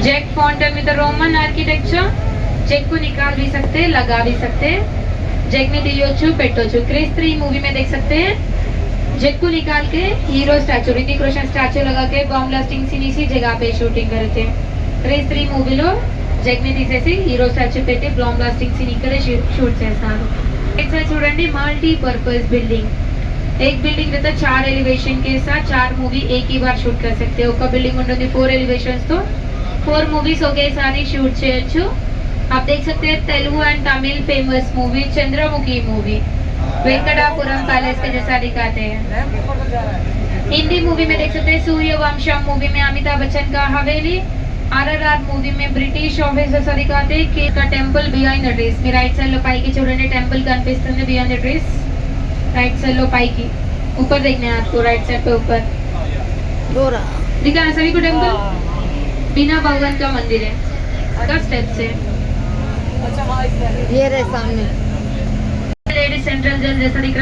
Jack fountain with Roman architecture jack को निकाल भी सकते हैं, लगा भी सकते हैं। जैक ने दियोचु पेटोचु क्रेज 3 मूवी में देख सकते हैं। जैक को निकाल के hero statue Hrithik Roshan statue लगा के बॉम्ब ब्लास्टिंग सीन इसी जगह पे शूटिंग करते हैं। క్రేజ్ 3 మూవీలో జెక్ ని తీసేసి హీరో స్టాచ్యూ పెట్టి బాంబ్ బ్లాస్టింగ్ సీన్ ఇక్కడే షూట్ చేస్తారు। ఇక్కడ చూడండి मल्टी पर्पस बिल्डिंग, एक बिल्डिंग रहता 4 एलिवेशन के साथ 4 मूवी एक ही बार शूट कर सकते हैं। ఒక బిల్డింగ్ ఉంటుంది 4 एलिवेशंस तो 4 मूवीज ఒకేసారి షూట్ చేయొచ్చు। आप देख सकते हैं Telugu and Tamil famous movie Chandramukhi movie Venkatapuram palace के जैसा दिखाते हैं। हिंदी मूवी में देख सकते हैं सूर्यवंशम मूवी में अमिताभ बच्चन का हवेली, आरआरआर मूवी में ब्रिटिश ऑफिसर्स दिखाते हैं कि का टेंपल बिहाइंड द ट्रीज। మీ రైట్ సైడ్ లో పైకి చూడండి टेंपल కనిపిస్తుంది behind the trees. Right side लो पाई ऊपर देखना है आपको, राइट साइड पे ऊपर दिखा है सभी को टेंपल। बिना भगवान का मंदिर है, का स्टेप्स है। ये रहे सामने लेडीज सेंट्रल जेल जैसा दिख रहा है।